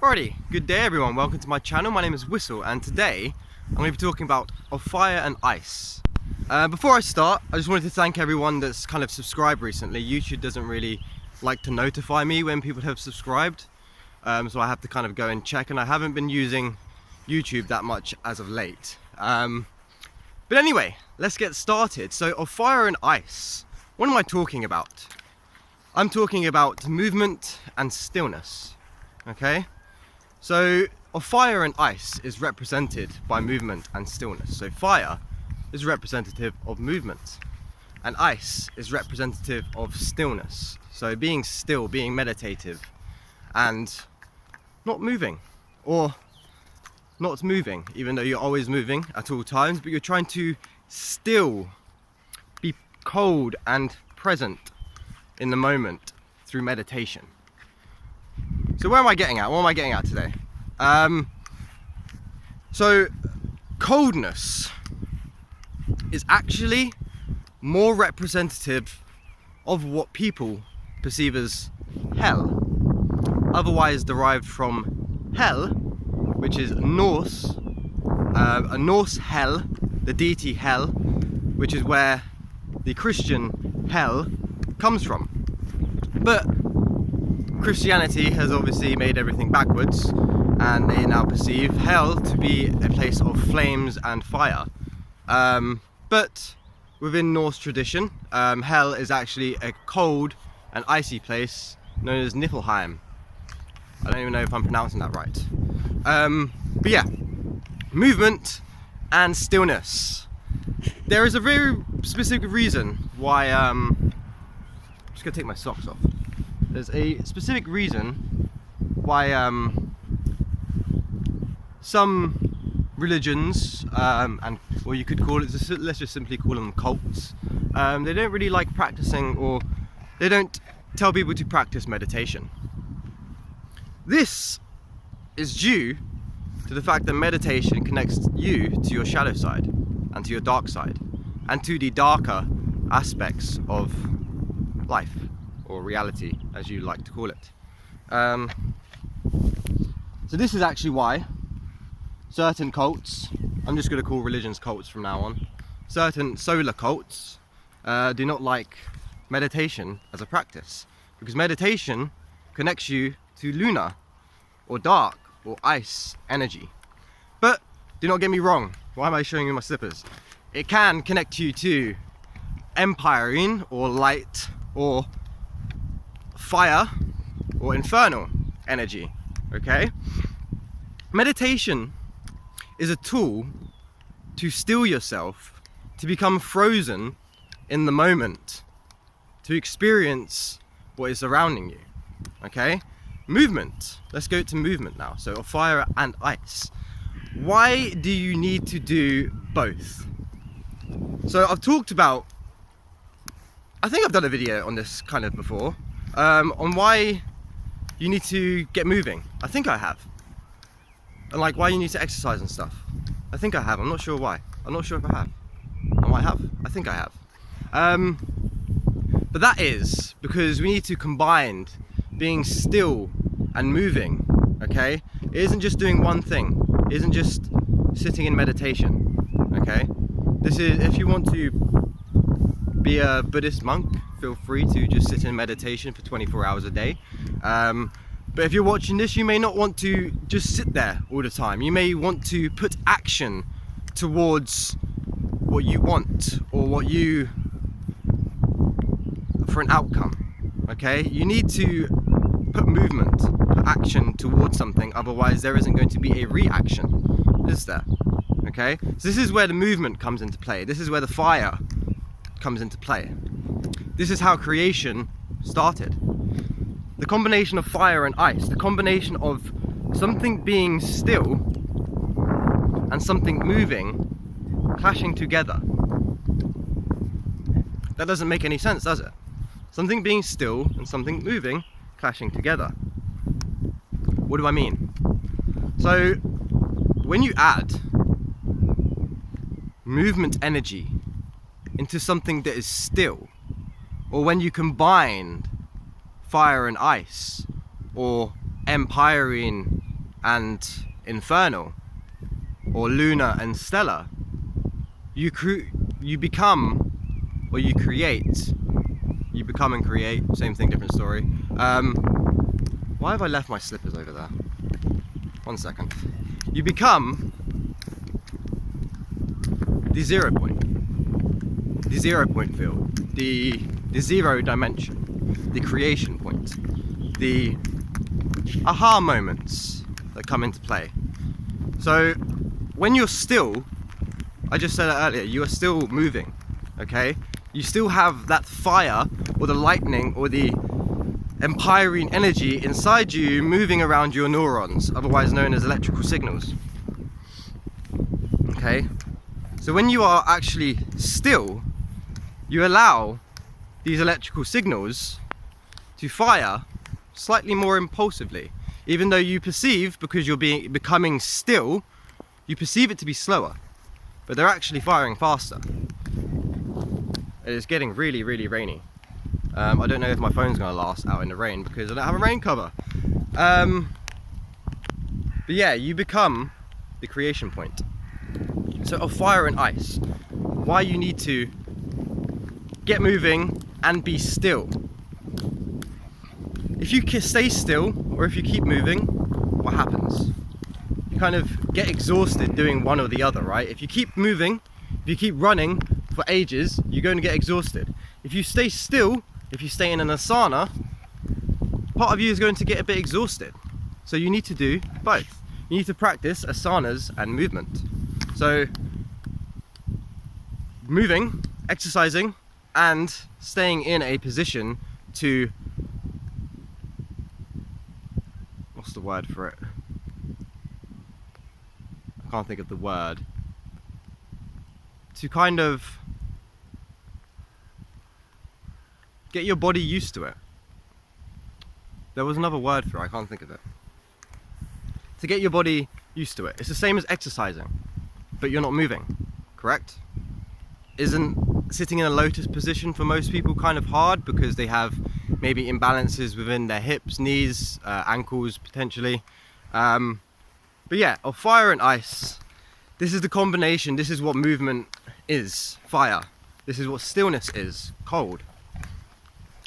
Alrighty, good day everyone, welcome to my channel. My name is Wysol and today I'm going to be talking about fire and ice. Before I start, I just wanted to thank everyone that's kind of subscribed recently. YouTube doesn't really like to notify me when people have subscribed, so I have to kind of go and check, and I haven't been using YouTube that much as of late. But anyway, let's get started. So of fire and ice, what am I talking about? I'm talking about movement and stillness, okay? So of fire and ice is represented by movement and stillness. So fire is representative of movement and ice is representative of stillness. So being still, being meditative and not moving, or not moving, even though you're always moving at all times, but you're trying to still be cold and present in the moment through meditation. So where am I getting at? What am I getting at today? So coldness is actually more representative of what people perceive as hell, otherwise derived from hell, which is Norse, a Norse hell, the deity Hel, which is where the Christian hell comes from. But Christianity has obviously made everything backwards, and they now perceive hell to be a place of flames and fire. But within Norse tradition, hell is actually a cold and icy place known as Niflheim. I don't even know if I'm pronouncing that right. But yeah, movement and stillness. There is a very specific reason why, I'm just gonna take my socks off. There's a specific reason why some religions, or you could call it, let's just simply call them cults, they don't really like practicing, or they don't tell people to practice meditation. This is due to the fact that meditation connects you to your shadow side and to your dark side and to the darker aspects of life, or reality as you like to call it. So this is actually why certain cults, I'm just going to call religions cults from now on, certain solar cults do not like meditation as a practice, because meditation connects you to lunar or dark or ice energy. But do not get me wrong, why am I showing you my slippers? It can connect you to empyrean or light or fire or infernal energy, okay? Meditation is a tool to still yourself, to become frozen in the moment, to experience what is surrounding you, okay? Movement, let's go to movement now. So of fire and ice. Why do you need to do both? So I've talked about, I think I've done a video on this kind of before, on why you need to get moving. I think I have. And like why you need to exercise and stuff. I think I have, I'm not sure why. I'm not sure if I have. I might have, I think I have. But that is because we need to combine being still and moving, okay? It isn't just doing one thing. It isn't just sitting in meditation, okay? This is, if you want to be a Buddhist monk, feel free to just sit in meditation for 24 hours a day. But if you're watching this, you may not want to just sit there all the time. You may want to put action towards what you want, or what you, for an outcome, okay? You need to put movement, put action towards something, otherwise there isn't going to be a reaction, is there? Okay? So this is where the movement comes into play. This is where the fire comes into play. This is how creation started. The combination of fire and ice, the combination of something being still and something moving, clashing together. That doesn't make any sense, does it? Something being still and something moving, clashing together. What do I mean? So when you add movement energy into something that is still, or when you combine fire and ice, or empyrean and infernal, or lunar and stellar, you become, or you create. You become and create, same thing, different story. Why have I left my slippers over there? 1 second. You become the 0 point. The 0 point field. The 0 dimension. The creation point. The aha moments that come into play. So when you're still, I just said it earlier, you are still moving, okay? You still have that fire or the lightning or the empyrean energy inside you moving around your neurons, otherwise known as electrical signals. Okay? So when you are actually still, you allow these electrical signals to fire slightly more impulsively. Even though you perceive, because you're becoming still, you perceive it to be slower. But they're actually firing faster. It is getting really, really rainy. I don't know if my phone's going to last out in the rain because I don't have a rain cover. But yeah, you become the creation point. So of fire and ice, why you need to get moving and be still. If you stay still or if you keep moving, what happens? You kind of get exhausted doing one or the other, right? If you keep moving, if you keep running for ages, you're going to get exhausted. If you stay still, if you stay in an asana, part of you is going to get a bit exhausted. So you need to do both. You need to practice asanas and movement. So moving, exercising, and staying in a position to, what's the word for it? I can't think of the word. To kind of get your body used to it. There was another word for it, I can't think of it. To get your body used to it. It's the same as exercising, but you're not moving, correct? Isn't sitting in a lotus position for most people kind of hard because they have maybe imbalances within their hips, knees, ankles potentially? But yeah, of fire and ice, this is the combination, this is what movement is, fire. This is what stillness is, cold.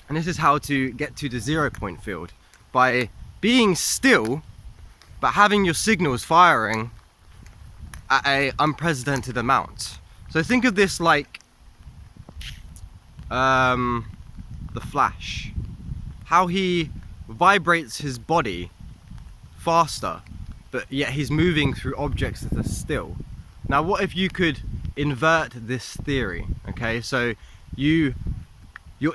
And this is how to get to the 0 point field, by being still, but having your signals firing at an unprecedented amount. So think of this like the Flash. How he vibrates his body faster, but yet he's moving through objects that are still. Now what if you could invert this theory, okay? So your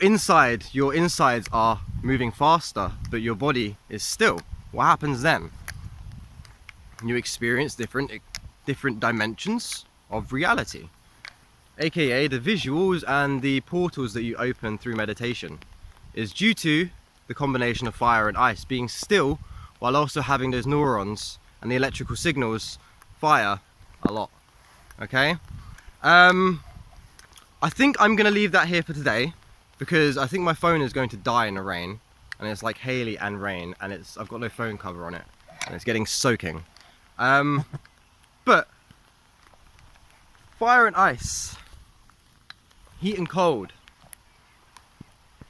insides are moving faster, but your body is still. What happens then? You experience different dimensions of reality, aka the visuals and the portals that you open through meditation is due to the combination of fire and ice being still while also having those neurons and the electrical signals fire a lot. Okay, I think I'm gonna leave that here for today because I think my phone is going to die in the rain, and it's like haily and rain, and I've got no phone cover on it and it's getting soaking. But fire and ice, heat and cold.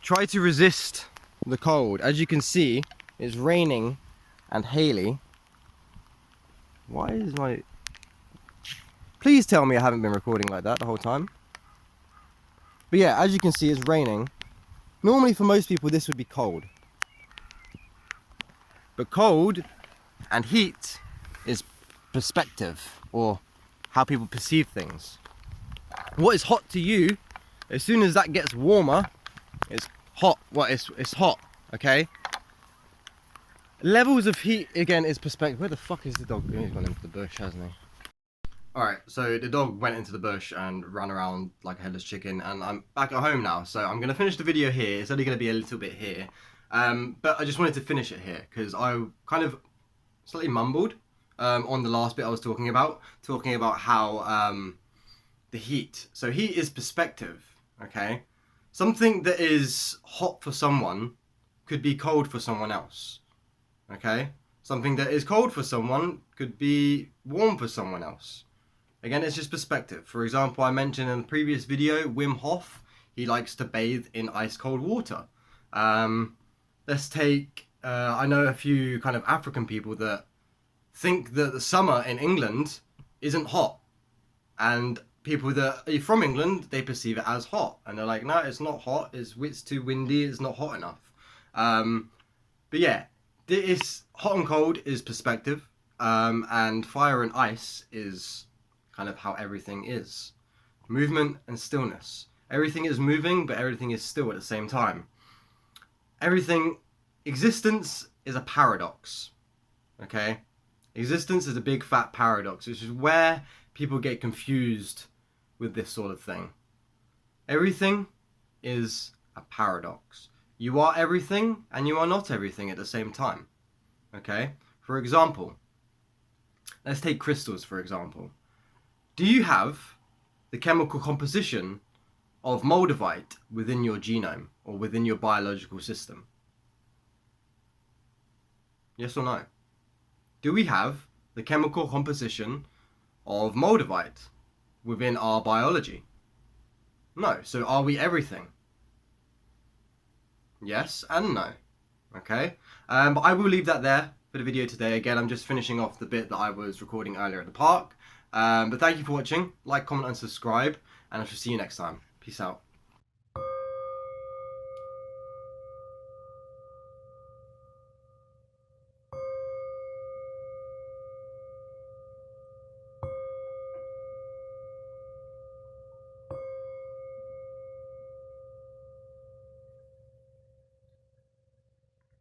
Try to resist the cold. As you can see, it's raining and haily. Why is my... Please tell me I haven't been recording like that the whole time. But yeah, as you can see, it's raining. Normally for most people this would be cold. But cold and heat is perspective, or how people perceive things. What is hot to you, as soon as that gets warmer, it's hot. Well, it's hot, okay? Levels of heat, again, is perspective. Where the fuck is the dog? He's gone into the bush, hasn't he? Alright, so the dog went into the bush and ran around like a headless chicken, and I'm back at home now, so I'm going to finish the video here. It's only going to be a little bit here, but I just wanted to finish it here because I kind of slightly mumbled on the last bit I was talking about how the heat. So heat is perspective, okay? Something that is hot for someone could be cold for someone else, okay? Something that is cold for someone could be warm for someone else. Again, it's just perspective. For example, I mentioned in the previous video, Wim Hof, he likes to bathe in ice cold water. Let's take, I know a few kind of African people that think that the summer in England isn't hot. And people that are from England, they perceive it as hot. And they're like, no, it's not hot, it's too windy, it's not hot enough. But yeah, it's hot and cold is perspective. And fire and ice is kind of how everything is. Movement and stillness. Everything is moving, but everything is still at the same time. Existence is a paradox. Okay? Existence is a big fat paradox, which is where people get confused with this sort of thing. Everything is a paradox. You are everything and you are not everything at the same time. Okay? For example, let's take crystals for example. Do you have the chemical composition of moldavite within your genome or within your biological system? Yes or no? Do we have the chemical composition of moldavite within our biology? No. So are we everything? Yes and no. Okay? But I will leave that there for the video today. Again, I'm just finishing off the bit that I was recording earlier at the park. But thank you for watching. Like, comment and subscribe. And I shall see you next time. Peace out.